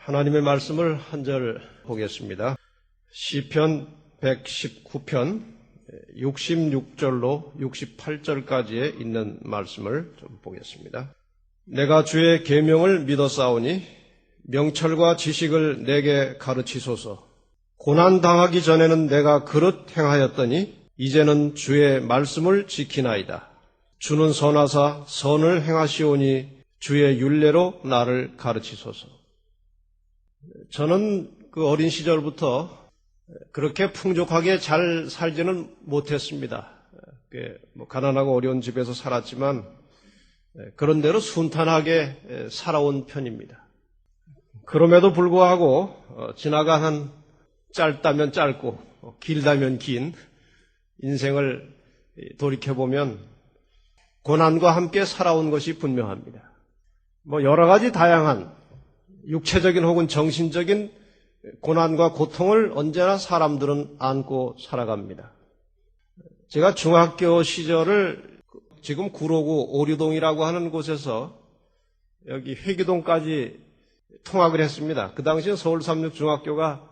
하나님의 말씀을 한 절 보겠습니다. 시편 119편 66절로 68절까지에 있는 말씀을 좀 보겠습니다. 내가 주의 계명을 믿었사오니 명철과 지식을 내게 가르치소서. 고난당하기 전에는 내가 그릇 행하였더니 이제는 주의 말씀을 지키나이다. 주는 선하사 선을 행하시오니 주의 율례로 나를 가르치소서. 저는 그 어린 시절부터 그렇게 풍족하게 잘 살지는 못했습니다. 가난하고 어려운 집에서 살았지만 그런대로 순탄하게 살아온 편입니다. 그럼에도 불구하고 지나간 한 짧다면 짧고 길다면 긴 인생을 돌이켜보면 고난과 함께 살아온 것이 분명합니다. 여러 가지 다양한 육체적인 혹은 정신적인 고난과 고통을 언제나 사람들은 안고 살아갑니다. 제가 중학교 시절을 지금 구로구 오류동이라고 하는 곳에서 여기 회기동까지 통학을 했습니다. 그 당시에 서울 삼육중학교가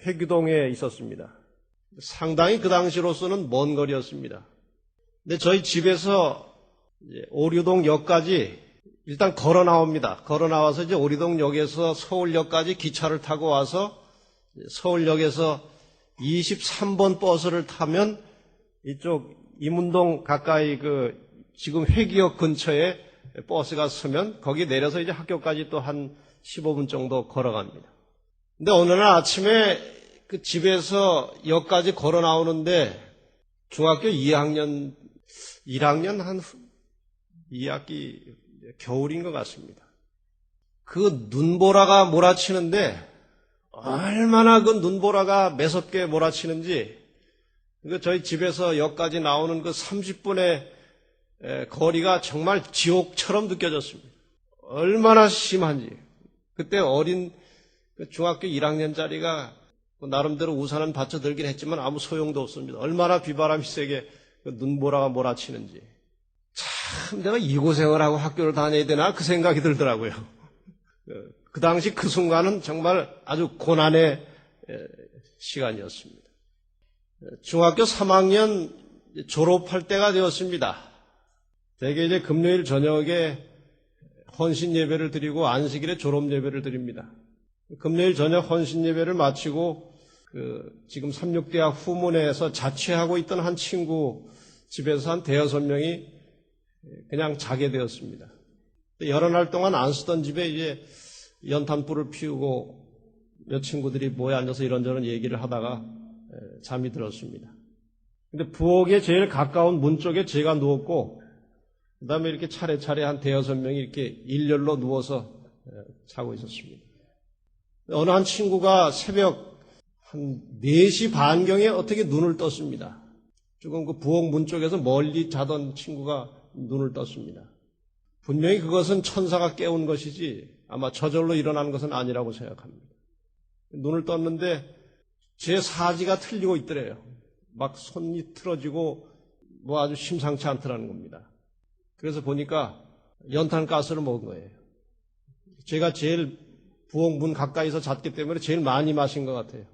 회기동에 있었습니다. 상당히 그 당시로서는 먼 거리였습니다. 근데 저희 집에서 오류동역까지 일단 걸어 나옵니다. 걸어 나와서 이제 오리동역에서 서울역까지 기차를 타고 와서 서울역에서 23번 버스를 타면 이쪽 이문동 가까이 지금 회기역 근처에 버스가 서면 거기 내려서 이제 학교까지 또 한 15분 정도 걸어갑니다. 근데 어느 날 아침에 그 집에서 역까지 걸어 나오는데 중학교 1학년 한 2학기 겨울인 것 같습니다. 그 눈보라가 몰아치는데 얼마나 그 눈보라가 매섭게 몰아치는지 저희 집에서 역까지 나오는 그 30분의 거리가 정말 지옥처럼 느껴졌습니다. 얼마나 심한지. 그때 어린 중학교 1학년짜리가 나름대로 우산은 받쳐들긴 했지만 아무 소용도 없습니다. 얼마나 비바람이 세게 그 눈보라가 몰아치는지. 참 내가 이 고생을 하고 학교를 다녀야 되나 그 생각이 들더라고요. 그 당시 그 순간은 정말 아주 고난의 시간이었습니다. 중학교 3학년 졸업할 때가 되었습니다. 대개 이제 금요일 저녁에 헌신 예배를 드리고 안식일에 졸업 예배를 드립니다. 금요일 저녁 헌신 예배를 마치고 지금 삼육대학 후문에서 자취하고 있던 한 친구 집에서 한 대여섯 명이 그냥 자게 되었습니다. 여러 날 동안 안 쓰던 집에 이제 연탄불을 피우고 몇 친구들이 모여 앉아서 이런저런 얘기를 하다가 잠이 들었습니다. 근데 부엌에 제일 가까운 문 쪽에 제가 누웠고 그 다음에 이렇게 차례차례 한 대여섯 명이 이렇게 일렬로 누워서 자고 있었습니다. 어느 한 친구가 새벽 한 4시 반경에 어떻게 눈을 떴습니다. 조금 그 부엌 문 쪽에서 멀리 자던 친구가 눈을 떴습니다. 분명히 그것은 천사가 깨운 것이지 아마 저절로 일어난 것은 아니라고 생각합니다. 눈을 떴는데 제 사지가 틀리고 있더래요. 막 손이 틀어지고 아주 심상치 않더라는 겁니다. 그래서 보니까 연탄가스를 먹은 거예요. 제가 제일 부엌 문 가까이서 잤기 때문에 제일 많이 마신 것 같아요.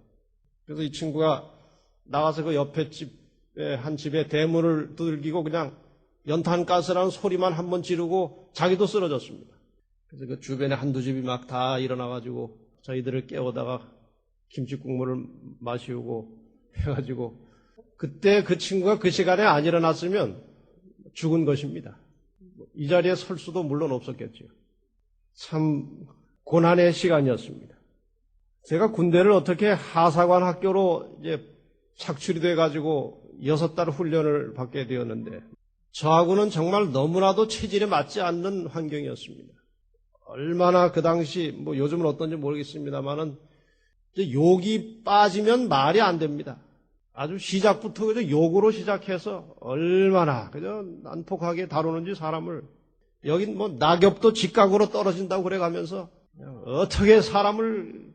그래서 이 친구가 나가서 그 옆에 집에 한 집에 대문을 두들기고 그냥 연탄가스라는 소리만 한번 지르고 자기도 쓰러졌습니다. 그래서 그 주변에 한두 집이 막 다 일어나가지고 저희들을 깨우다가 김치국물을 마시우고 해가지고 그때 그 친구가 그 시간에 안 일어났으면 죽은 것입니다. 이 자리에 설 수도 물론 없었겠죠. 참 고난의 시간이었습니다. 제가 군대를 어떻게 하사관 학교로 이제 착출이 돼가지고 6달 훈련을 받게 되었는데 저하고는 정말 너무나도 체질에 맞지 않는 환경이었습니다. 얼마나 그 당시 요즘은 어떤지 모르겠습니다만은 욕이 빠지면 말이 안 됩니다. 아주 시작부터 그저 욕으로 시작해서 얼마나 그저 난폭하게 다루는지 사람을 여긴 낙엽도 직각으로 떨어진다고 그래 가면서 어떻게 사람을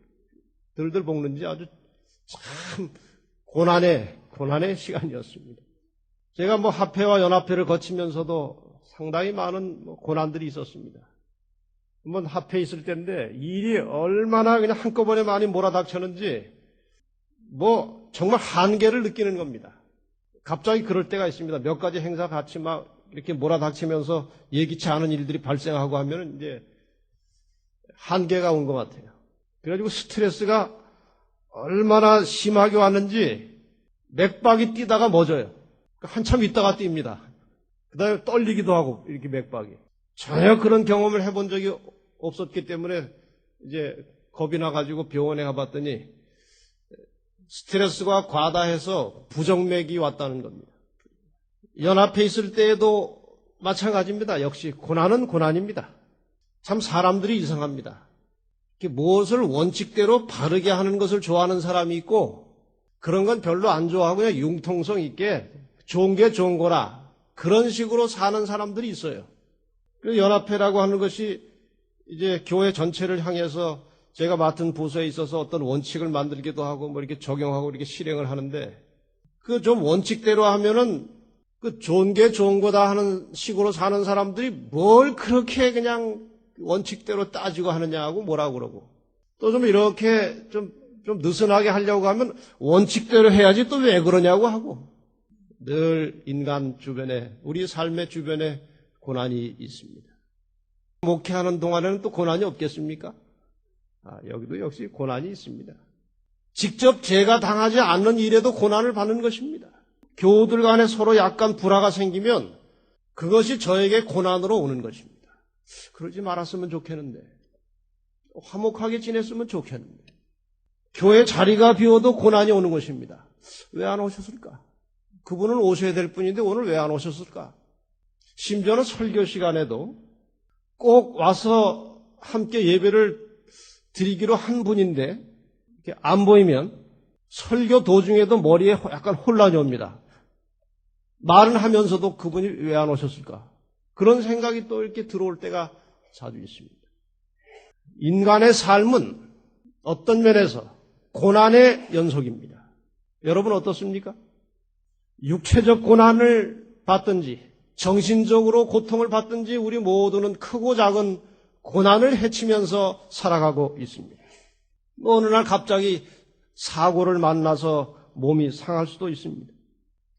들들 볶는지 아주 참 고난의 시간이었습니다. 제가 합회와 연합회를 거치면서도 상당히 많은 고난들이 있었습니다. 한번 합해 있을 때인데 일이 얼마나 그냥 한꺼번에 많이 몰아닥쳤는지 정말 한계를 느끼는 겁니다. 갑자기 그럴 때가 있습니다. 몇 가지 행사 같이 막 이렇게 몰아닥치면서 예기치 않은 일들이 발생하고 하면 이제 한계가 온 것 같아요. 그래가지고 스트레스가 얼마나 심하게 왔는지 맥박이 뛰다가 멎어요. 한참 있다가 뜁니다. 그 다음에 떨리기도 하고 이렇게 맥박이. 전혀 그런 경험을 해본 적이 없었기 때문에 이제 겁이 나가지고 병원에 가봤더니 스트레스가 과다해서 부정맥이 왔다는 겁니다. 연합해 있을 때에도 마찬가지입니다. 역시 고난은 고난입니다. 참 사람들이 이상합니다. 무엇을 원칙대로 바르게 하는 것을 좋아하는 사람이 있고 그런 건 별로 안 좋아하고 그냥 융통성 있게 좋은 게 좋은 거라 그런 식으로 사는 사람들이 있어요. 연합회라고 하는 것이 이제 교회 전체를 향해서 제가 맡은 부서에 있어서 어떤 원칙을 만들기도 하고 이렇게 적용하고 이렇게 실행을 하는데 그 좀 원칙대로 하면은 그 좋은 게 좋은 거다 하는 식으로 사는 사람들이 뭘 그렇게 그냥 원칙대로 따지고 하느냐고 뭐라고 그러고 또 좀 이렇게 좀 느슨하게 하려고 하면 원칙대로 해야지 또 왜 그러냐고 하고 늘 인간 주변에 우리 삶의 주변에 고난이 있습니다. 목회하는 동안에는 또 고난이 없겠습니까? 여기도 역시 고난이 있습니다. 직접 제가 당하지 않는 일에도 고난을 받는 것입니다. 교우들 간에 서로 약간 불화가 생기면 그것이 저에게 고난으로 오는 것입니다. 그러지 말았으면 좋겠는데 화목하게 지냈으면 좋겠는데 교회 자리가 비어도 고난이 오는 것입니다. 왜 안 오셨을까? 그분은 오셔야 될 분인데 오늘 왜 안 오셨을까? 심지어는 설교 시간에도 꼭 와서 함께 예배를 드리기로 한 분인데 이렇게 안 보이면 설교 도중에도 머리에 약간 혼란이 옵니다. 말은 하면서도 그분이 왜 안 오셨을까? 그런 생각이 또 이렇게 들어올 때가 자주 있습니다. 인간의 삶은 어떤 면에서 고난의 연속입니다. 여러분 어떻습니까? 육체적 고난을 받든지 정신적으로 고통을 받든지 우리 모두는 크고 작은 고난을 헤치면서 살아가고 있습니다. 어느 날 갑자기 사고를 만나서 몸이 상할 수도 있습니다.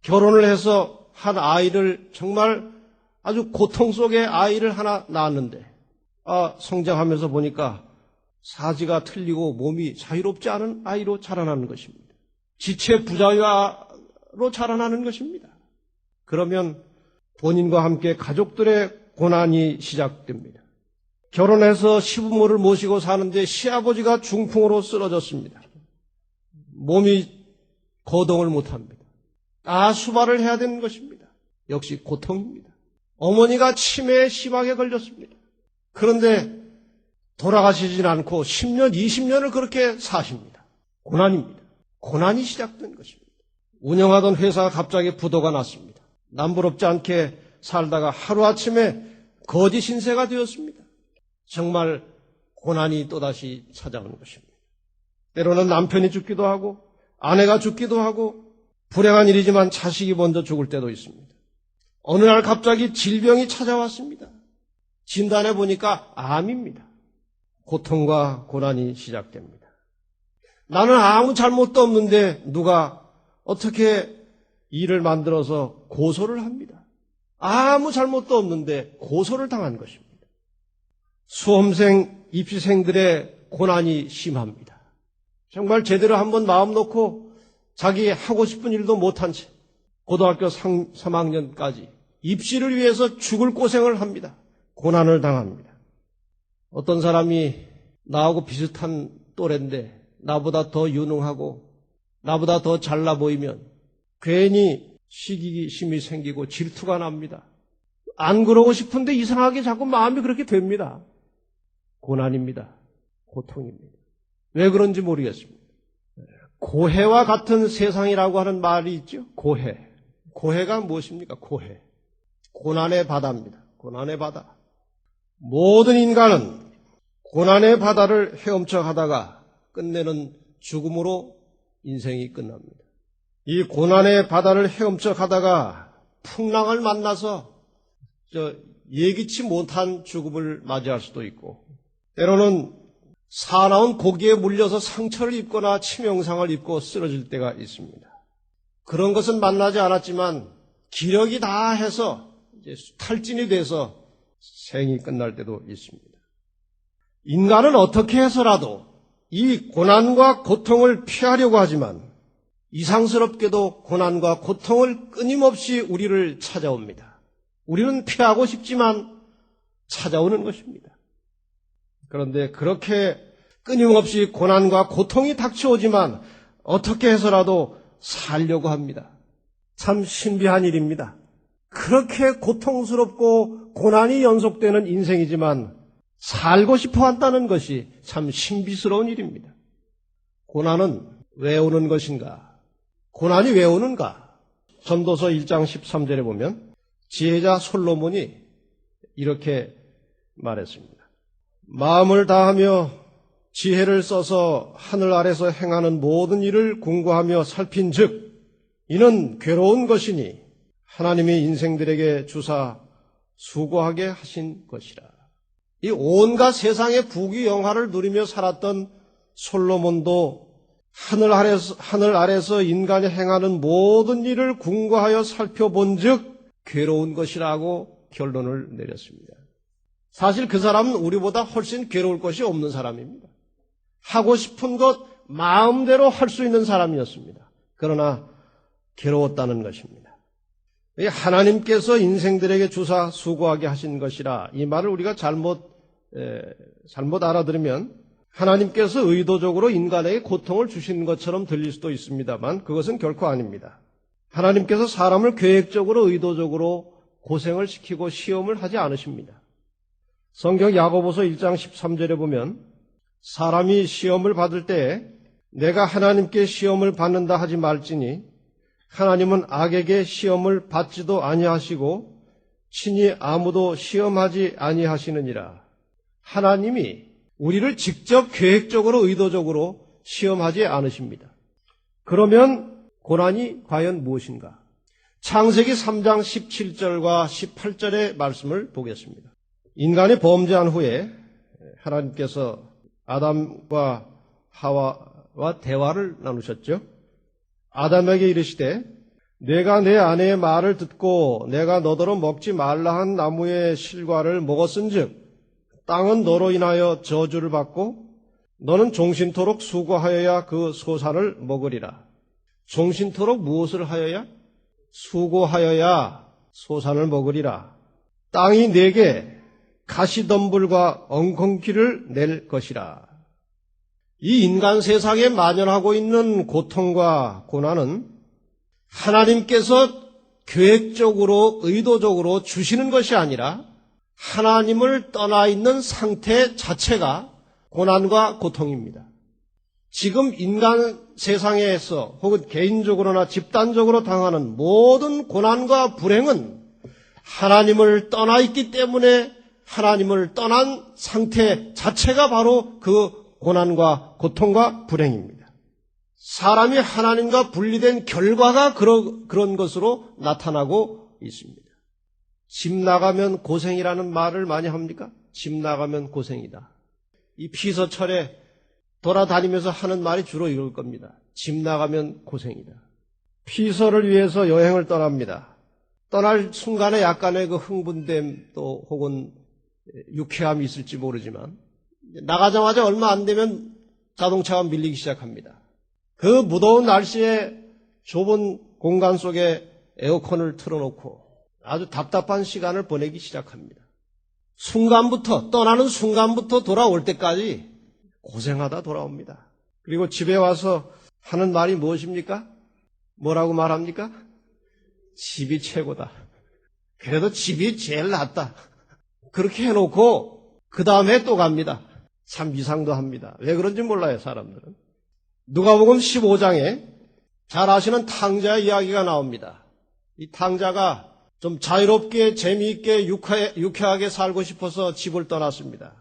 결혼을 해서 한 아이를 정말 아주 고통 속에 아이를 하나 낳았는데 성장하면서 보니까 사지가 틀리고 몸이 자유롭지 않은 아이로 자라나는 것입니다. 지체 부자유로 자라나는 것입니다. 그러면 본인과 함께 가족들의 고난이 시작됩니다. 결혼해서 시부모를 모시고 사는데 시아버지가 중풍으로 쓰러졌습니다. 몸이 거동을 못합니다. 수발을 해야 되는 것입니다. 역시 고통입니다. 어머니가 치매에 심하게 걸렸습니다. 그런데 돌아가시진 않고 10년, 20년을 그렇게 사십니다. 고난입니다. 고난이 시작된 것입니다. 운영하던 회사가 갑자기 부도가 났습니다. 남부럽지 않게 살다가 하루아침에 거지 신세가 되었습니다. 정말 고난이 또다시 찾아오는 것입니다. 때로는 남편이 죽기도 하고 아내가 죽기도 하고 불행한 일이지만 자식이 먼저 죽을 때도 있습니다. 어느 날 갑자기 질병이 찾아왔습니다. 진단해 보니까 암입니다. 고통과 고난이 시작됩니다. 나는 아무 잘못도 없는데 누가 어떻게 일을 만들어서 고소를 합니다. 아무 잘못도 없는데 고소를 당한 것입니다. 수험생, 입시생들의 고난이 심합니다. 정말 제대로 한번 마음 놓고 자기 하고 싶은 일도 못한 채 고등학교 3학년까지 입시를 위해서 죽을 고생을 합니다. 고난을 당합니다. 어떤 사람이 나하고 비슷한 또래인데 나보다 더 유능하고 나보다 더 잘나 보이면 괜히 시기심이 생기고 질투가 납니다. 안 그러고 싶은데 이상하게 자꾸 마음이 그렇게 됩니다. 고난입니다. 고통입니다. 왜 그런지 모르겠습니다. 고해와 같은 세상이라고 하는 말이 있죠. 고해. 고해가 무엇입니까? 고해. 고난의 바다입니다. 고난의 바다. 모든 인간은 고난의 바다를 헤엄쳐 가다가 끝내는 죽음으로 인생이 끝납니다. 이 고난의 바다를 헤엄쳐 가다가 풍랑을 만나서 예기치 못한 죽음을 맞이할 수도 있고 때로는 사나운 고기에 물려서 상처를 입거나 치명상을 입고 쓰러질 때가 있습니다. 그런 것은 만나지 않았지만 기력이 다 해서 이제 탈진이 돼서 생이 끝날 때도 있습니다. 인간은 어떻게 해서라도 이 고난과 고통을 피하려고 하지만 이상스럽게도 고난과 고통을 끊임없이 우리를 찾아옵니다. 우리는 피하고 싶지만 찾아오는 것입니다. 그런데 그렇게 끊임없이 고난과 고통이 닥쳐오지만 어떻게 해서라도 살려고 합니다. 참 신비한 일입니다. 그렇게 고통스럽고 고난이 연속되는 인생이지만 살고 싶어 한다는 것이 참 신비스러운 일입니다. 고난은 왜 오는 것인가? 고난이 왜 오는가? 전도서 1장 13절에 보면 지혜자 솔로몬이 이렇게 말했습니다. 마음을 다하며 지혜를 써서 하늘 아래서 행하는 모든 일을 궁구하며 살핀즉 이는 괴로운 것이니 하나님이 인생들에게 주사 수고하게 하신 것이라. 이 온갖 세상의 부귀영화를 누리며 살았던 솔로몬도 하늘 아래서 인간이 행하는 모든 일을 궁구하여 살펴본즉 괴로운 것이라고 결론을 내렸습니다. 사실 그 사람은 우리보다 훨씬 괴로울 것이 없는 사람입니다. 하고 싶은 것 마음대로 할 수 있는 사람이었습니다. 그러나 괴로웠다는 것입니다. 하나님께서 인생들에게 주사 수고하게 하신 것이라, 이 말을 우리가 잘못 알아들으면 하나님께서 의도적으로 인간에게 고통을 주신 것처럼 들릴 수도 있습니다만 그것은 결코 아닙니다. 하나님께서 사람을 계획적으로 의도적으로 고생을 시키고 시험을 하지 않으십니다. 성경 야고보서 1장 13절에 보면 사람이 시험을 받을 때 내가 하나님께 시험을 받는다 하지 말지니 하나님은 악에게 시험을 받지도 아니하시고 친히 아무도 시험하지 아니하시느니라. 하나님이 우리를 직접 계획적으로 의도적으로 시험하지 않으십니다. 그러면 고난이 과연 무엇인가? 창세기 3장 17절과 18절의 말씀을 보겠습니다. 인간이 범죄한 후에 하나님께서 아담과 하와와 대화를 나누셨죠. 아담에게 이르시되 내가 내 아내의 말을 듣고 내가 너더러 먹지 말라 한 나무의 실과를 먹었은즉 땅은 너로 인하여 저주를 받고 너는 종신토록 수고하여야 그 소산을 먹으리라. 종신토록 무엇을 하여야? 수고하여야 소산을 먹으리라. 땅이 내게 가시덤불과 엉겅퀴를 낼 것이라. 이 인간 세상에 만연하고 있는 고통과 고난은 하나님께서 계획적으로 의도적으로 주시는 것이 아니라 하나님을 떠나 있는 상태 자체가 고난과 고통입니다. 지금 인간 세상에서 혹은 개인적으로나 집단적으로 당하는 모든 고난과 불행은 하나님을 떠나 있기 때문에 하나님을 떠난 상태 자체가 바로 그 고난과 고통과 불행입니다. 사람이 하나님과 분리된 결과가 그런 것으로 나타나고 있습니다. 집 나가면 고생이라는 말을 많이 합니까? 집 나가면 고생이다. 이 피서철에 돌아다니면서 하는 말이 주로 이럴 겁니다. 집 나가면 고생이다. 피서를 위해서 여행을 떠납니다. 떠날 순간에 약간의 그 흥분됨 또 혹은 유쾌함이 있을지 모르지만 나가자마자 얼마 안 되면 자동차가 밀리기 시작합니다. 그 무더운 날씨에 좁은 공간 속에 에어컨을 틀어놓고 아주 답답한 시간을 보내기 시작합니다. 떠나는 순간부터 돌아올 때까지 고생하다 돌아옵니다. 그리고 집에 와서 하는 말이 무엇입니까? 뭐라고 말합니까? 집이 최고다. 그래도 집이 제일 낫다. 그렇게 해놓고 그 다음에 또 갑니다. 참 이상도 합니다. 왜 그런지 몰라요, 사람들은. 누가복음 15장에 잘 아시는 탕자의 이야기가 나옵니다. 이 탕자가 좀 자유롭게 재미있게 유쾌하게 살고 싶어서 집을 떠났습니다.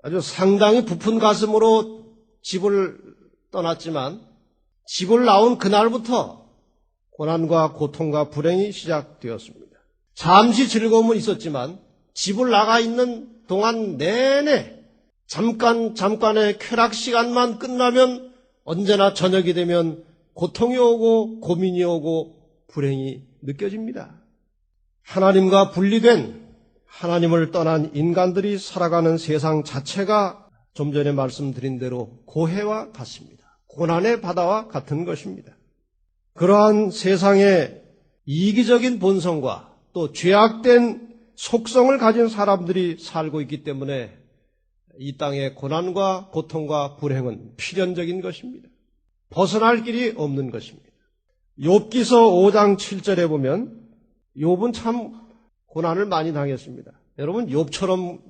아주 상당히 부푼 가슴으로 집을 떠났지만 집을 나온 그날부터 고난과 고통과 불행이 시작되었습니다. 잠시 즐거움은 있었지만 집을 나가 있는 동안 내내 잠깐의 쾌락 시간만 끝나면 언제나 저녁이 되면 고통이 오고 고민이 오고 불행이 느껴집니다. 하나님과 분리된, 하나님을 떠난 인간들이 살아가는 세상 자체가 좀 전에 말씀드린 대로 고해와 같습니다. 고난의 바다와 같은 것입니다. 그러한 세상의 이기적인 본성과 또 죄악된 속성을 가진 사람들이 살고 있기 때문에 이 땅의 고난과 고통과 불행은 필연적인 것입니다. 벗어날 길이 없는 것입니다. 욥기서 5장 7절에 보면 욥은 참 고난을 많이 당했습니다. 여러분, 욥처럼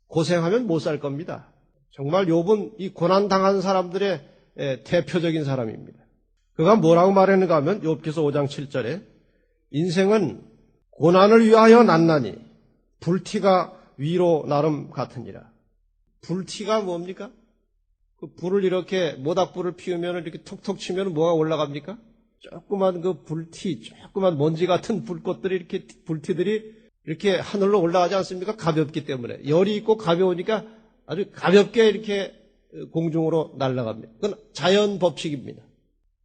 고생하면 못 살 겁니다. 정말 욥은 이 고난당한 사람들의 대표적인 사람입니다. 그가 뭐라고 말했는가 하면 욥기서 5장 7절에 인생은 고난을 위하여 났나니 불티가 위로 나름 같으니라. 불티가 뭡니까? 그 불을 이렇게 모닥불을 피우면 이렇게 톡톡 치면 뭐가 올라갑니까? 조그만 그 불티, 조그만 먼지 같은 불꽃들이 이렇게 불티들이 이렇게 하늘로 올라가지 않습니까? 가볍기 때문에. 열이 있고 가벼우니까 아주 가볍게 이렇게 공중으로 날아갑니다. 그건 자연 법칙입니다.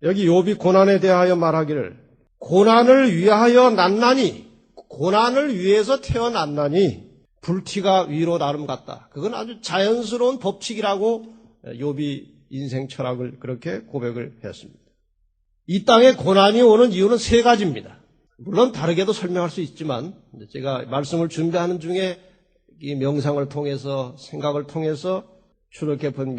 여기 욥이 고난에 대하여 말하기를 고난을 위하여 났나니, 고난을 위해서 태어났나니 불티가 위로 나름 같다. 그건 아주 자연스러운 법칙이라고 욥이 인생 철학을 그렇게 고백을 했습니다. 이 땅에 고난이 오는 이유는 세 가지입니다. 물론 다르게도 설명할 수 있지만 제가 말씀을 준비하는 중에 이 명상을 통해서 생각을 통해서 추적해 본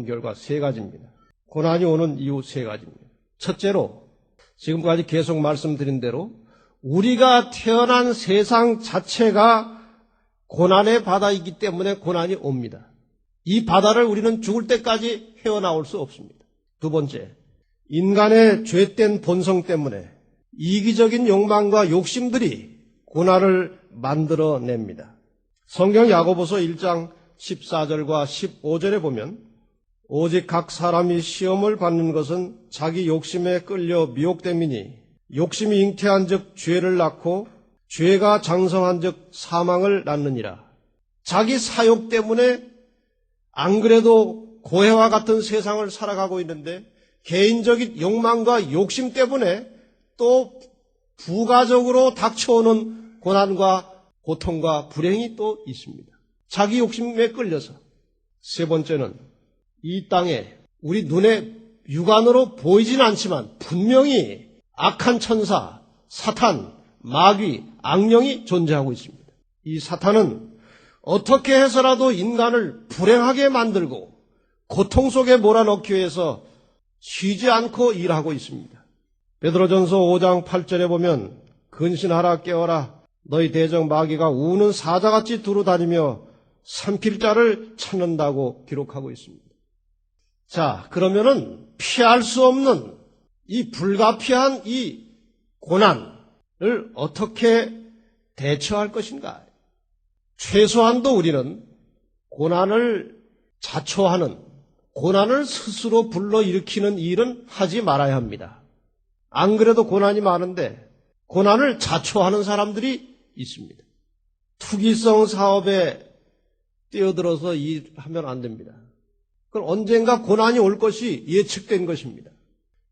결과 세 가지입니다. 고난이 오는 이유 세 가지입니다. 첫째로 지금까지 계속 말씀드린 대로 우리가 태어난 세상 자체가 고난의 바다이기 때문에 고난이 옵니다. 이 바다를 우리는 죽을 때까지 헤어나올 수 없습니다. 두 번째, 인간의 죄된 본성 때문에 이기적인 욕망과 욕심들이 고난을 만들어냅니다. 성경 야고보서 1장 14절과 15절에 보면 오직 각 사람이 시험을 받는 것은 자기 욕심에 끌려 미혹됨이니 욕심이 잉태한 즉 죄를 낳고 죄가 장성한 즉 사망을 낳느니라. 자기 사욕 때문에 안 그래도 고해와 같은 세상을 살아가고 있는데 개인적인 욕망과 욕심 때문에 또 부가적으로 닥쳐오는 고난과 고통과 불행이 또 있습니다. 자기 욕심에 끌려서. 세 번째는 이 땅에 우리 눈에 육안으로 보이진 않지만 분명히 악한 천사, 사탄, 마귀, 악령이 존재하고 있습니다. 이 사탄은 어떻게 해서라도 인간을 불행하게 만들고 고통 속에 몰아넣기 위해서 쉬지 않고 일하고 있습니다. 베드로전서 5장 8절에 보면 근신하라 깨어라 너희 대적 마귀가 우는 사자같이 두루다니며 삼킬 자를 찾는다고 기록하고 있습니다. 자, 그러면은 피할 수 없는 이 불가피한 이 고난을 어떻게 대처할 것인가? 최소한도 우리는 고난을 자초하는, 고난을 스스로 불러일으키는 일은 하지 말아야 합니다. 안 그래도 고난이 많은데 고난을 자초하는 사람들이 있습니다. 투기성 사업에 뛰어들어서 일하면 안 됩니다. 그건 언젠가 고난이 올 것이 예측된 것입니다.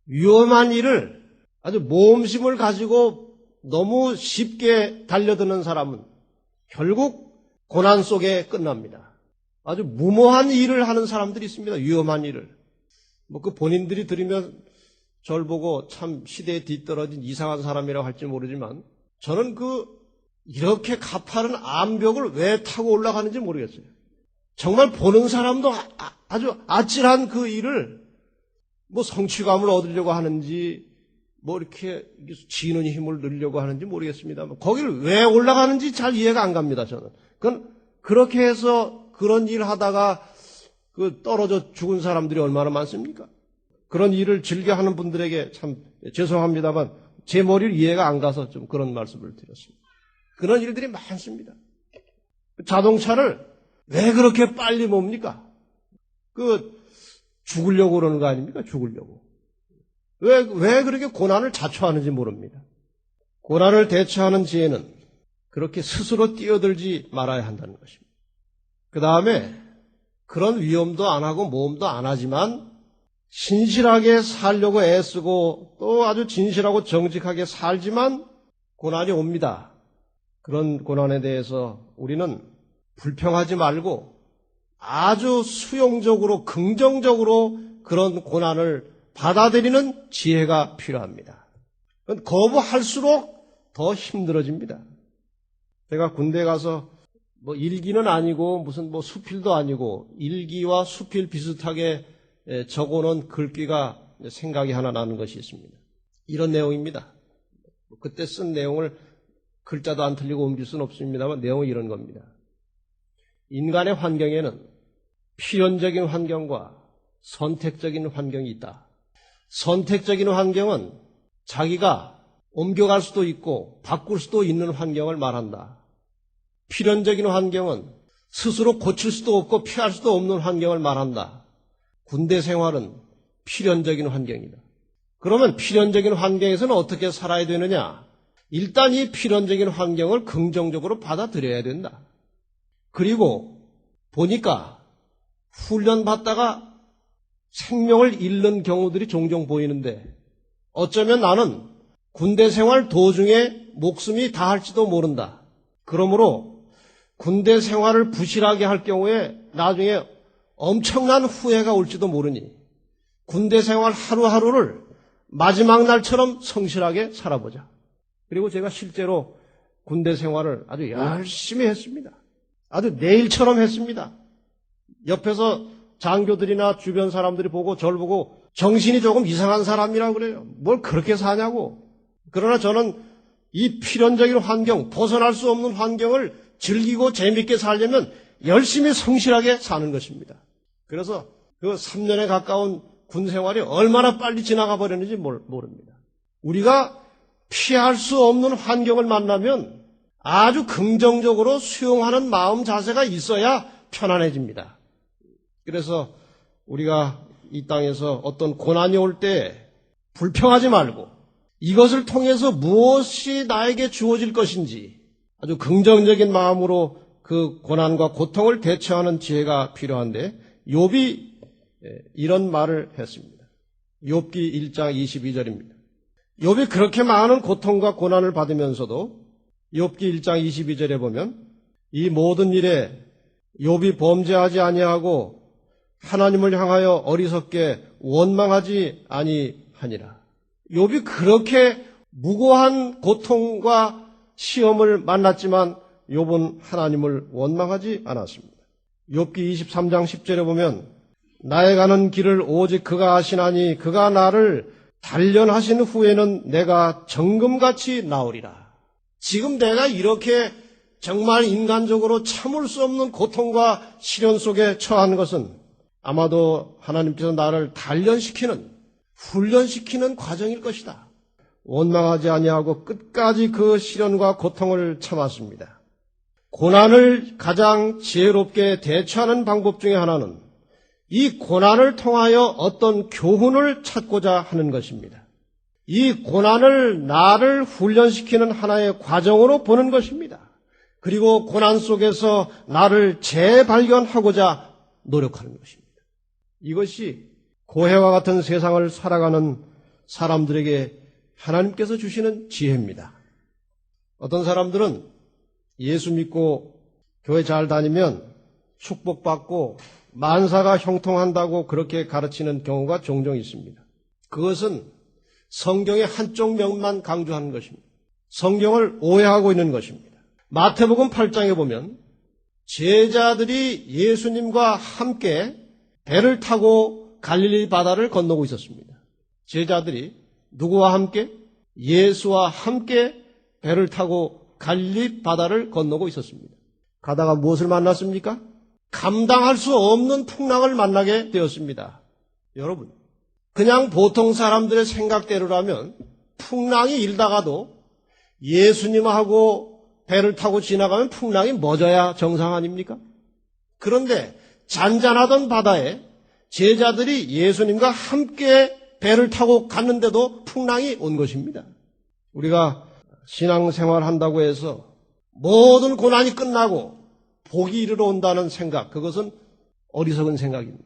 위험한 일을 아주 모험심을 가지고 너무 쉽게 달려드는 사람은 결국 고난 속에 끝납니다. 아주 무모한 일을 하는 사람들이 있습니다. 위험한 일을. 그 본인들이 들으면 저를 보고 참 시대에 뒤떨어진 이상한 사람이라고 할지 모르지만 저는 이렇게 가파른 암벽을 왜 타고 올라가는지 모르겠어요. 정말 보는 사람도 아주 아찔한 그 일을 성취감을 얻으려고 하는지 이렇게 지는 힘을 늘려고 하는지 모르겠습니다만 거기를 왜 올라가는지 잘 이해가 안 갑니다. 저는. 그건 그렇게 해서 그런 일 하다가 떨어져 죽은 사람들이 얼마나 많습니까? 그런 일을 즐겨하는 분들에게 참 죄송합니다만 제 머리를 이해가 안 가서 좀 그런 말씀을 드렸습니다. 그런 일들이 많습니다. 자동차를 왜 그렇게 빨리 뭡니까? 죽으려고 그러는 거 아닙니까? 죽으려고. 왜 그렇게 고난을 자초하는지 모릅니다. 고난을 대처하는 지혜는 그렇게 스스로 뛰어들지 말아야 한다는 것입니다. 그 다음에 그런 위험도 안 하고 모험도 안 하지만 신실하게 살려고 애쓰고 또 아주 진실하고 정직하게 살지만 고난이 옵니다. 그런 고난에 대해서 우리는 불평하지 말고 아주 수용적으로 긍정적으로 그런 고난을 받아들이는 지혜가 필요합니다. 거부할수록 더 힘들어집니다. 제가 군대 가서 일기는 아니고 무슨 수필도 아니고 일기와 수필 비슷하게 적어놓은 글귀가 생각이 하나 나는 것이 있습니다. 이런 내용입니다. 그때 쓴 내용을 글자도 안 틀리고 옮길 수는 없습니다만 내용은 이런 겁니다. 인간의 환경에는 필연적인 환경과 선택적인 환경이 있다. 선택적인 환경은 자기가 옮겨갈 수도 있고 바꿀 수도 있는 환경을 말한다. 필연적인 환경은 스스로 고칠 수도 없고 피할 수도 없는 환경을 말한다. 군대 생활은 필연적인 환경이다. 그러면 필연적인 환경에서는 어떻게 살아야 되느냐? 일단 이 필연적인 환경을 긍정적으로 받아들여야 된다. 그리고 보니까 훈련받다가 생명을 잃는 경우들이 종종 보이는데 어쩌면 나는 군대 생활 도중에 목숨이 다할지도 모른다. 그러므로 군대 생활을 부실하게 할 경우에 나중에 엄청난 후회가 올지도 모르니 군대 생활 하루하루를 마지막 날처럼 성실하게 살아보자. 그리고 제가 실제로 군대 생활을 아주 열심히 했습니다. 아주 내일처럼 했습니다. 옆에서 장교들이나 주변 사람들이 보고 저를 보고 정신이 조금 이상한 사람이라고 그래요. 뭘 그렇게 사냐고. 그러나 저는 이 필연적인 환경, 벗어날 수 없는 환경을 즐기고 재밌게 살려면 열심히 성실하게 사는 것입니다. 그래서 그 3년에 가까운 군 생활이 얼마나 빨리 지나가 버렸는지 모릅니다. 우리가 피할 수 없는 환경을 만나면 아주 긍정적으로 수용하는 마음 자세가 있어야 편안해집니다. 그래서 우리가 이 땅에서 어떤 고난이 올 때 불평하지 말고 이것을 통해서 무엇이 나에게 주어질 것인지 아주 긍정적인 마음으로 그 고난과 고통을 대처하는 지혜가 필요한데 욥이 이런 말을 했습니다. 욥기 1장 22절입니다. 욥이 그렇게 많은 고통과 고난을 받으면서도 욥기 1장 22절에 보면 이 모든 일에 욥이 범죄하지 아니하고 하나님을 향하여 어리석게 원망하지 아니하니라. 욥이 그렇게 무고한 고통과 시험을 만났지만 욥은 하나님을 원망하지 않았습니다. 욥기 23장 10절에 보면 나의 가는 길을 오직 그가 아시나니 그가 나를 단련하신 후에는 내가 정금같이 나으리라. 지금 내가 이렇게 정말 인간적으로 참을 수 없는 고통과 시련 속에 처한 것은 아마도 하나님께서 나를 단련시키는, 훈련시키는 과정일 것이다. 원망하지 아니하고 끝까지 그 시련과 고통을 참았습니다. 고난을 가장 지혜롭게 대처하는 방법 중에 하나는 이 고난을 통하여 어떤 교훈을 찾고자 하는 것입니다. 이 고난을 나를 훈련시키는 하나의 과정으로 보는 것입니다. 그리고 고난 속에서 나를 재발견하고자 노력하는 것입니다. 이것이 고해와 같은 세상을 살아가는 사람들에게 하나님께서 주시는 지혜입니다. 어떤 사람들은 예수 믿고 교회 잘 다니면 축복받고 만사가 형통한다고 그렇게 가르치는 경우가 종종 있습니다. 그것은 성경의 한쪽 면만 강조하는 것입니다. 성경을 오해하고 있는 것입니다. 마태복음 8장에 보면 제자들이 예수님과 함께 배를 타고 갈릴리 바다를 건너고 있었습니다. 제자들이 누구와 함께? 예수와 함께 배를 타고 갈릴리 바다를 건너고 있었습니다. 가다가 무엇을 만났습니까? 감당할 수 없는 풍랑을 만나게 되었습니다. 여러분, 그냥 보통 사람들의 생각대로라면 풍랑이 일다가도 예수님하고 배를 타고 지나가면 풍랑이 멎어야 정상 아닙니까? 그런데 잔잔하던 바다에 제자들이 예수님과 함께 배를 타고 갔는데도 풍랑이 온 것입니다. 우리가 신앙생활 한다고 해서 모든 고난이 끝나고 복이 이르러 온다는 생각, 그것은 어리석은 생각입니다.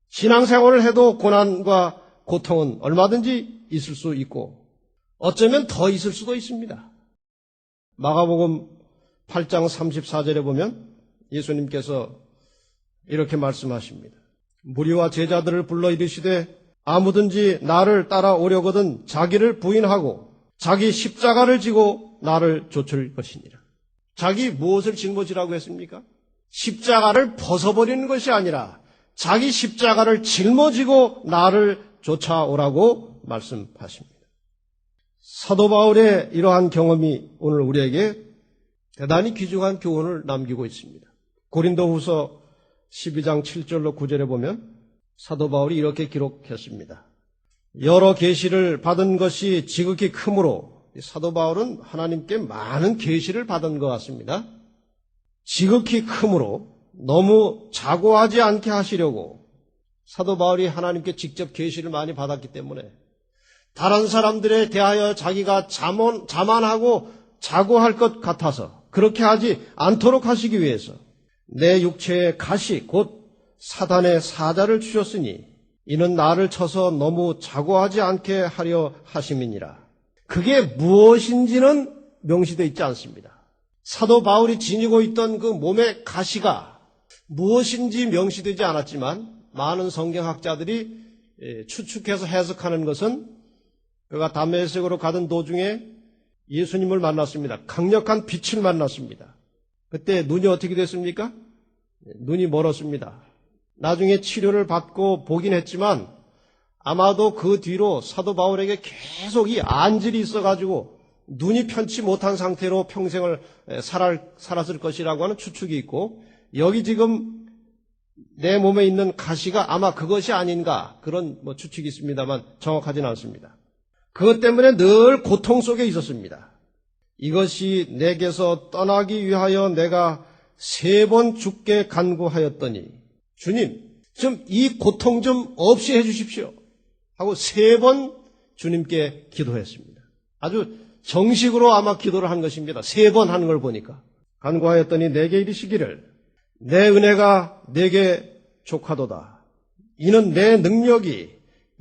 신앙생활을 해도 고난과 고통은 얼마든지 있을 수 있고 어쩌면 더 있을 수도 있습니다. 마가복음 8장 34절에 보면 예수님께서 이렇게 말씀하십니다. 무리와 제자들을 불러 이르시되 아무든지 나를 따라오려거든 자기를 부인하고 자기 십자가를 지고 나를 좇을 것이니라. 자기 무엇을 짊어지라고 했습니까? 십자가를 벗어버리는 것이 아니라 자기 십자가를 짊어지고 나를 쫓아오라고 말씀하십니다. 사도 바울의 이러한 경험이 오늘 우리에게 대단히 귀중한 교훈을 남기고 있습니다. 고린도후서 12장 7절로 9절에 보면 사도 바울이 이렇게 기록했습니다. 여러 계시를 받은 것이 지극히 크므로, 사도 바울은 하나님께 많은 계시를 받은 것 같습니다. 지극히 크므로 너무 자고하지 않게 하시려고, 사도 바울이 하나님께 직접 계시를 많이 받았기 때문에 다른 사람들에 대하여 자기가 자만하고 자고할 것 같아서 그렇게 하지 않도록 하시기 위해서 내 육체의 가시 곧 사단의 사자를 주셨으니 이는 나를 쳐서 너무 자고하지 않게 하려 하심이니라. 그게 무엇인지는 명시되어 있지 않습니다. 사도 바울이 지니고 있던 그 몸의 가시가 무엇인지 명시되지 않았지만 많은 성경학자들이 추측해서 해석하는 것은 그가 다메섹으로 가던 도중에 예수님을 만났습니다. 강력한 빛을 만났습니다. 그때 눈이 어떻게 됐습니까? 눈이 멀었습니다. 나중에 치료를 받고 보긴 했지만 아마도 그 뒤로 사도 바울에게 계속 이 안질이 있어가지고 눈이 편치 못한 상태로 평생을 살았을 것이라고 하는 추측이 있고, 여기 지금 내 몸에 있는 가시가 아마 그것이 아닌가 그런 추측이 있습니다만 정확하지는 않습니다. 그것 때문에 늘 고통 속에 있었습니다. 이것이 내게서 떠나기 위하여 내가 3번 죽게 간구하였더니 주님 좀 이 고통 좀 없이 해주십시오 하고 3번 주님께 기도했습니다. 아주 정식으로 아마 기도를 한 것입니다. 3번 하는 걸 보니까. 간구하였더니 내게 이르시기를 내 은혜가 내게 족하도다. 이는 내 능력이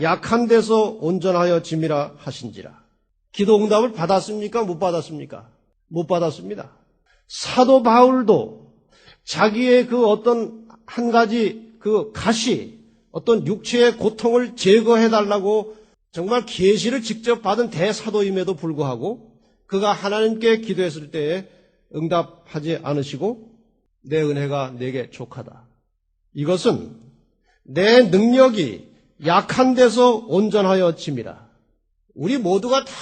약한 데서 온전하여 짐이라 하신지라. 기도 응답을 받았습니까? 못 받았습니까? 못 받았습니다. 사도 바울도 자기의 그 어떤 한 가지 그 가시, 어떤 육체의 고통을 제거해달라고 정말 계시를 직접 받은 대사도임에도 불구하고 그가 하나님께 기도했을 때에 응답하지 않으시고 내 은혜가 내게 족하다. 이것은 내 능력이 약한 데서 온전하여 짐이라. 우리 모두가 다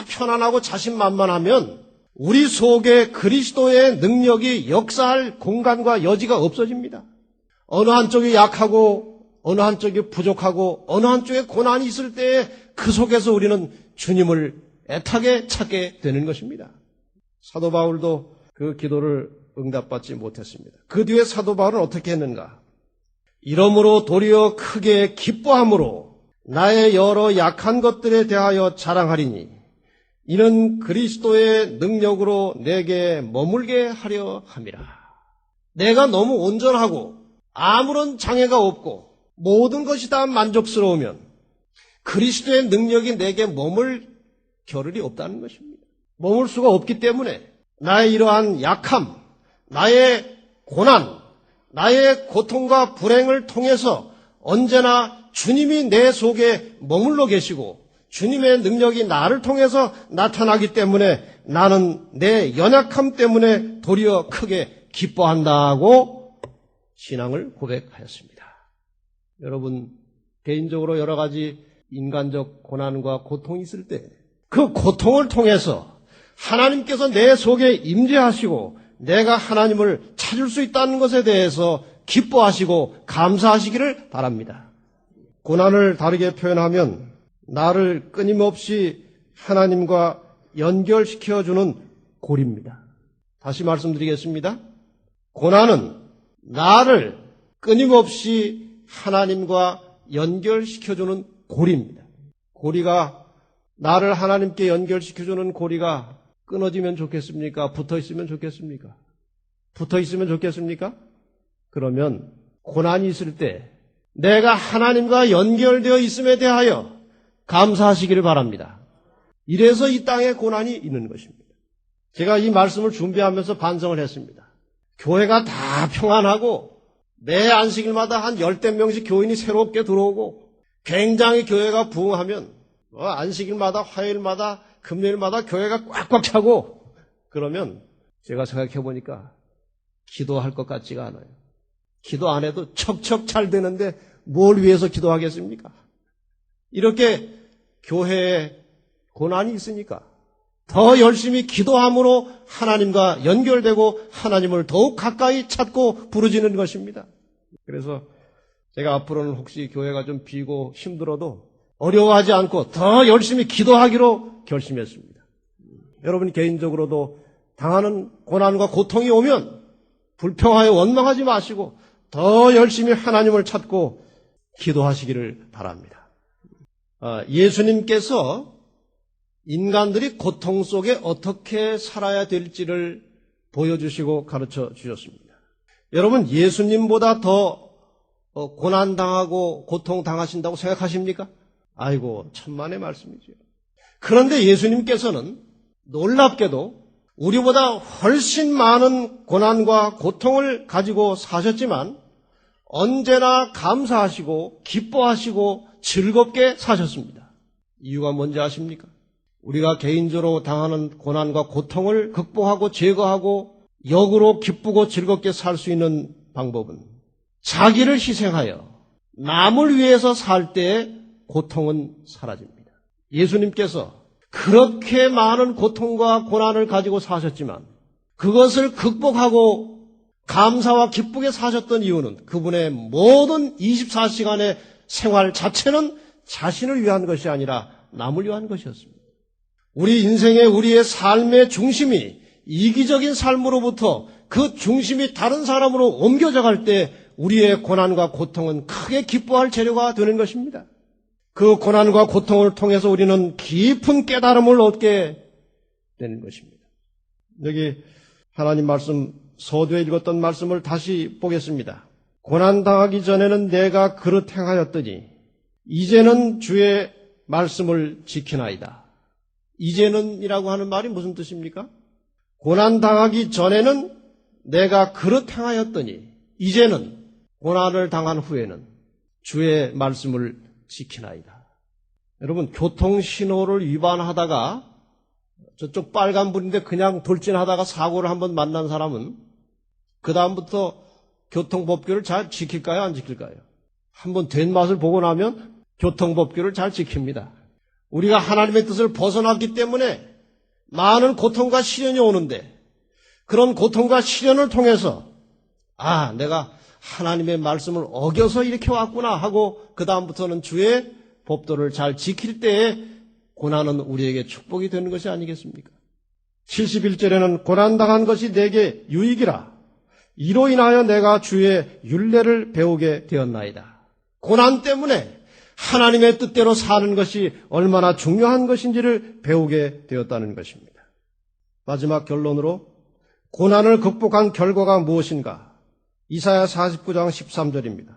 편안하고 자신만만하면 우리 속에 그리스도의 능력이 역사할 공간과 여지가 없어집니다. 어느 한쪽이 약하고 어느 한쪽이 부족하고 어느 한쪽에 고난이 있을 때에 그 속에서 우리는 주님을 애타게 찾게 되는 것입니다. 사도 바울도 그 기도를 응답받지 못했습니다. 그 뒤에 사도 바울은 어떻게 했는가? 이러므로 도리어 크게 기뻐함으로 나의 여러 약한 것들에 대하여 자랑하리니 이는 그리스도의 능력으로 내게 머물게 하려 함이라. 내가 너무 온전하고 아무런 장애가 없고 모든 것이 다 만족스러우면 그리스도의 능력이 내게 머물 겨를이 없다는 것입니다. 머물 수가 없기 때문에 나의 이러한 약함, 나의 고난, 나의 고통과 불행을 통해서 언제나 주님이 내 속에 머물러 계시고 주님의 능력이 나를 통해서 나타나기 때문에 나는 내 연약함 때문에 도리어 크게 기뻐한다고 신앙을 고백하였습니다. 여러분, 개인적으로 여러 가지 인간적 고난과 고통이 있을 때 그 고통을 통해서 하나님께서 내 속에 임재하시고 내가 하나님을 찾을 수 있다는 것에 대해서 기뻐하시고 감사하시기를 바랍니다. 고난을 다르게 표현하면 나를 끊임없이 하나님과 연결시켜주는 고리입니다. 다시 말씀드리겠습니다. 고난은 나를 끊임없이 하나님과 연결시켜주는 고리입니다. 고리가 나를 하나님께 연결시켜주는 고리가 끊어지면 좋겠습니까? 붙어있으면 좋겠습니까? 붙어있으면 좋겠습니까? 그러면 고난이 있을 때 내가 하나님과 연결되어 있음에 대하여 감사하시기를 바랍니다. 이래서 이 땅에 고난이 있는 것입니다. 제가 이 말씀을 준비하면서 반성을 했습니다. 교회가 다 평안하고 매 안식일마다 한 10대 명씩 교인이 새롭게 들어오고 굉장히 교회가 부흥하면 안식일마다 화요일마다 금요일마다 교회가 꽉꽉 차고 그러면 제가 생각해 보니까 기도할 것 같지가 않아요. 기도 안 해도 척척 잘 되는데 뭘 위해서 기도하겠습니까? 이렇게 교회에 고난이 있으니까 더 열심히 기도함으로 하나님과 연결되고 하나님을 더욱 가까이 찾고 부르짖는 것입니다. 그래서 제가 앞으로는 혹시 교회가 좀 비고 힘들어도 어려워하지 않고 더 열심히 기도하기로 결심했습니다. 여러분 개인적으로도 당하는 고난과 고통이 오면 불평하여 원망하지 마시고 더 열심히 하나님을 찾고 기도하시기를 바랍니다. 예수님께서 인간들이 고통 속에 어떻게 살아야 될지를 보여주시고 가르쳐 주셨습니다. 여러분 예수님보다 더 고난당하고 고통당하신다고 생각하십니까? 아이고 천만의 말씀이죠. 그런데 예수님께서는 놀랍게도 우리보다 훨씬 많은 고난과 고통을 가지고 사셨지만 언제나 감사하시고 기뻐하시고 즐겁게 사셨습니다. 이유가 뭔지 아십니까? 우리가 개인적으로 당하는 고난과 고통을 극복하고 제거하고 역으로 기쁘고 즐겁게 살 수 있는 방법은 자기를 희생하여 남을 위해서 살 때 고통은 사라집니다. 예수님께서 그렇게 많은 고통과 고난을 가지고 사셨지만 그것을 극복하고 감사와 기쁘게 사셨던 이유는 그분의 모든 24시간의 생활 자체는 자신을 위한 것이 아니라 남을 위한 것이었습니다. 우리 인생의 우리의 삶의 중심이 이기적인 삶으로부터 그 중심이 다른 사람으로 옮겨져 갈 때 우리의 고난과 고통은 크게 기뻐할 재료가 되는 것입니다. 그 고난과 고통을 통해서 우리는 깊은 깨달음을 얻게 되는 것입니다. 여기 하나님 말씀 서두에 읽었던 말씀을 다시 보겠습니다. 고난당하기 전에는 내가 그릇 행하였더니 이제는 주의 말씀을 지키나이다. 이제는이라고 하는 말이 무슨 뜻입니까? 고난당하기 전에는 내가 그릇 행하였더니 이제는 고난을 당한 후에는 주의 말씀을 지키나이다. 여러분 교통신호를 위반하다가 저쪽 빨간불인데 그냥 돌진하다가 사고를 한번 만난 사람은 그 다음부터 교통법규를 잘 지킬까요? 안 지킬까요? 한번 된 맛을 보고 나면 교통법규를 잘 지킵니다. 우리가 하나님의 뜻을 벗어났기 때문에 많은 고통과 시련이 오는데 그런 고통과 시련을 통해서 내가 하나님의 말씀을 어겨서 이렇게 왔구나 하고 그 다음부터는 주의 법도를 잘 지킬 때에 고난은 우리에게 축복이 되는 것이 아니겠습니까? 71절에는 고난당한 것이 내게 유익이라 이로 인하여 내가 주의 율례를 배우게 되었나이다. 고난 때문에 하나님의 뜻대로 사는 것이 얼마나 중요한 것인지를 배우게 되었다는 것입니다. 마지막 결론으로 고난을 극복한 결과가 무엇인가? 이사야 49장 13절입니다.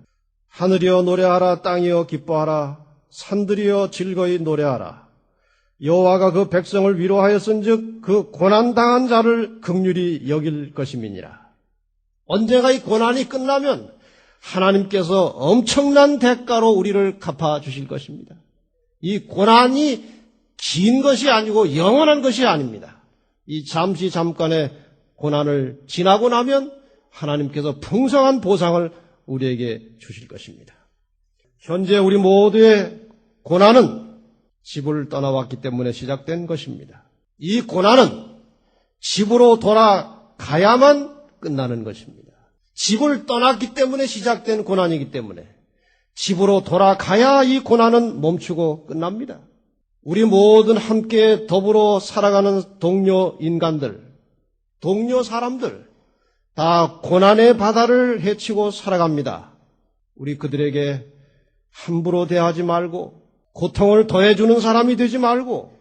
하늘이여 노래하라, 땅이여 기뻐하라, 산들이여 즐거이 노래하라. 여호와가 그 백성을 위로하였은즉 그 고난당한 자를 긍휼히 여길 것임이니라. 언제가 이 고난이 끝나면 하나님께서 엄청난 대가로 우리를 갚아주실 것입니다. 이 고난이 긴 것이 아니고 영원한 것이 아닙니다. 이 잠시 잠깐의 고난을 지나고 나면 하나님께서 풍성한 보상을 우리에게 주실 것입니다. 현재 우리 모두의 고난은 집을 떠나왔기 때문에 시작된 것입니다. 이 고난은 집으로 돌아가야만 끝나는 것입니다. 집을 떠났기 때문에 시작된 고난이기 때문에 집으로 돌아가야 이 고난은 멈추고 끝납니다. 우리 모든 함께 더불어 살아가는 동료 인간들, 동료 사람들 다 고난의 바다를 헤치고 살아갑니다. 우리 그들에게 함부로 대하지 말고 고통을 더해주는 사람이 되지 말고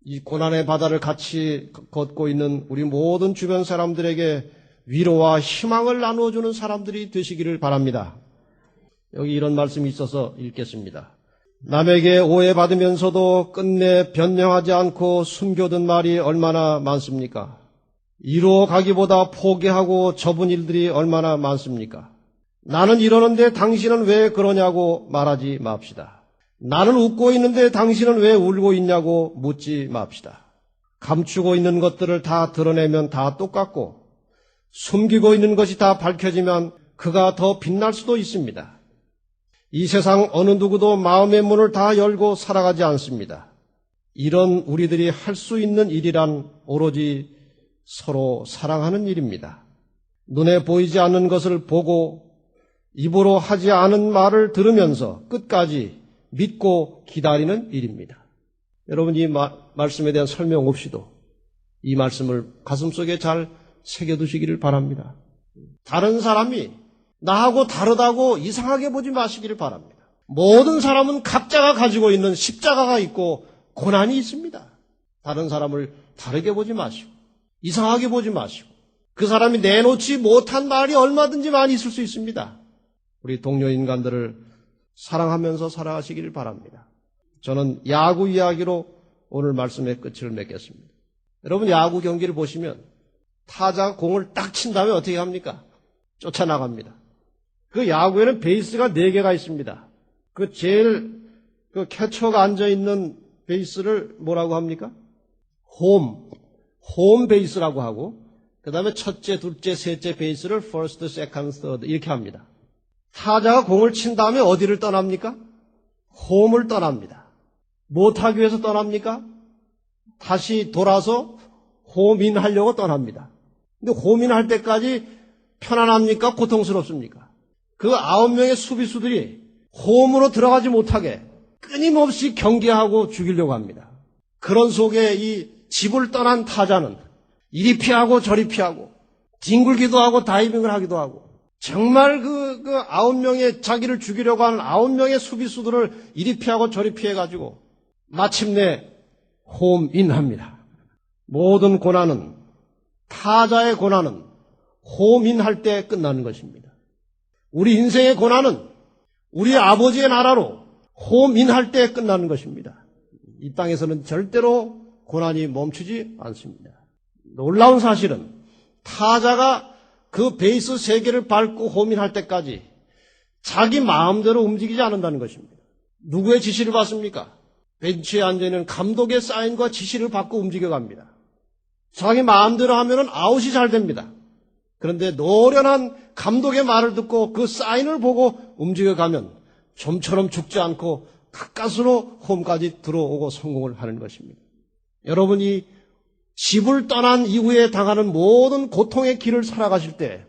이 고난의 바다를 같이 걷고 있는 우리 모든 주변 사람들에게 위로와 희망을 나누어주는 사람들이 되시기를 바랍니다. 여기 이런 말씀이 있어서 읽겠습니다. 남에게 오해받으면서도 끝내 변명하지 않고 숨겨둔 말이 얼마나 많습니까? 이루어 가기보다 포기하고 접은 일들이 얼마나 많습니까? 나는 이러는데 당신은 왜 그러냐고 말하지 맙시다. 나는 웃고 있는데 당신은 왜 울고 있냐고 묻지 맙시다. 감추고 있는 것들을 다 드러내면 다 똑같고 숨기고 있는 것이 다 밝혀지면 그가 더 빛날 수도 있습니다. 이 세상 어느 누구도 마음의 문을 다 열고 살아가지 않습니다. 이런 우리들이 할 수 있는 일이란 오로지 서로 사랑하는 일입니다. 눈에 보이지 않는 것을 보고 입으로 하지 않은 말을 들으면서 끝까지 믿고 기다리는 일입니다. 여러분 이 말씀에 대한 설명 없이도 이 말씀을 가슴속에 잘 새겨두시기를 바랍니다. 다른 사람이 나하고 다르다고 이상하게 보지 마시기를 바랍니다. 모든 사람은 각자가 가지고 있는 십자가가 있고 고난이 있습니다. 다른 사람을 다르게 보지 마시고 이상하게 보지 마시고 그 사람이 내놓지 못한 말이 얼마든지 많이 있을 수 있습니다. 우리 동료 인간들을 사랑하면서 살아가시기를 바랍니다. 저는 야구 이야기로 오늘 말씀의 끝을 맺겠습니다. 여러분 야구 경기를 보시면 타자가 공을 딱 친 다음에 어떻게 합니까? 쫓아나갑니다. 그 야구에는 베이스가 4개가 있습니다. 그 제일 캐쳐가 앉아있는 베이스를 뭐라고 합니까? 홈 베이스라고 하고 그 다음에 첫째, 둘째, 셋째 베이스를 first, second, third 이렇게 합니다. 타자가 공을 친 다음에 어디를 떠납니까? 홈을 떠납니다. 못하기 위해서 떠납니까? 다시 돌아서 홈인 하려고 떠납니다. 근데 홈인 할 때까지 편안합니까? 고통스럽습니까? 그 9명의 수비수들이 홈으로 들어가지 못하게 끊임없이 경계하고 죽이려고 합니다. 그런 속에 이 집을 떠난 타자는 이리 피하고 저리 피하고 뒹굴기도 하고 다이빙을 하기도 하고 정말 그 9명의 자기를 죽이려고 하는 9명의 수비수들을 이리 피하고 저리 피해가지고 마침내 홈인합니다. 모든 고난은 타자의 고난은 홈인할 때 끝나는 것입니다. 우리 인생의 고난은 우리 아버지의 나라로 홈인할 때 끝나는 것입니다. 이 땅에서는 절대로 고난이 멈추지 않습니다. 놀라운 사실은 타자가 그 베이스 3개를 밟고 홈인할 때까지 자기 마음대로 움직이지 않는다는 것입니다. 누구의 지시를 받습니까? 벤치에 앉아있는 감독의 사인과 지시를 받고 움직여갑니다. 자기 마음대로 하면은 아웃이 잘 됩니다. 그런데 노련한 감독의 말을 듣고 그 사인을 보고 움직여가면 좀처럼 죽지 않고 가까스로 홈까지 들어오고 성공을 하는 것입니다. 여러분이 집을 떠난 이후에 당하는 모든 고통의 길을 살아가실 때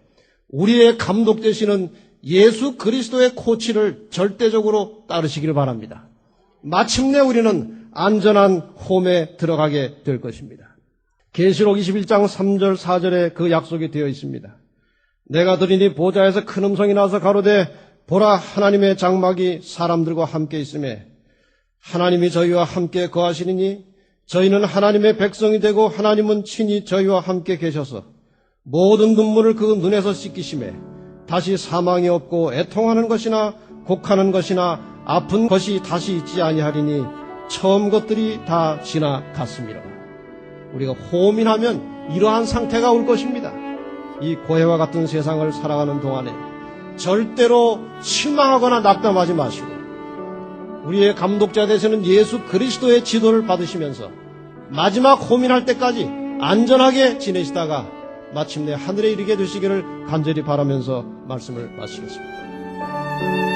우리의 감독 되시는 예수 그리스도의 코치를 절대적으로 따르시기를 바랍니다. 마침내 우리는 안전한 홈에 들어가게 될 것입니다. 계시록 21장 3절 4절에 그 약속이 되어 있습니다. 내가 들으니 보좌에서 큰 음성이 나서 가로되 보라 하나님의 장막이 사람들과 함께 있음에 하나님이 저희와 함께 거하시리니 저희는 하나님의 백성이 되고 하나님은 친히 저희와 함께 계셔서 모든 눈물을 그 눈에서 씻기심에 다시 사망이 없고 애통하는 것이나 곡하는 것이나 아픈 것이 다시 있지 아니하리니 처음 것들이 다 지나갔습니다. 우리가 호민하면 이러한 상태가 올 것입니다. 이 고해와 같은 세상을 살아가는 동안에 절대로 실망하거나 낙담하지 마시고 우리의 감독자 되시는 예수 그리스도의 지도를 받으시면서 마지막 호민할 때까지 안전하게 지내시다가 마침내 하늘에 이르게 되시기를 간절히 바라면서 말씀을 마치겠습니다.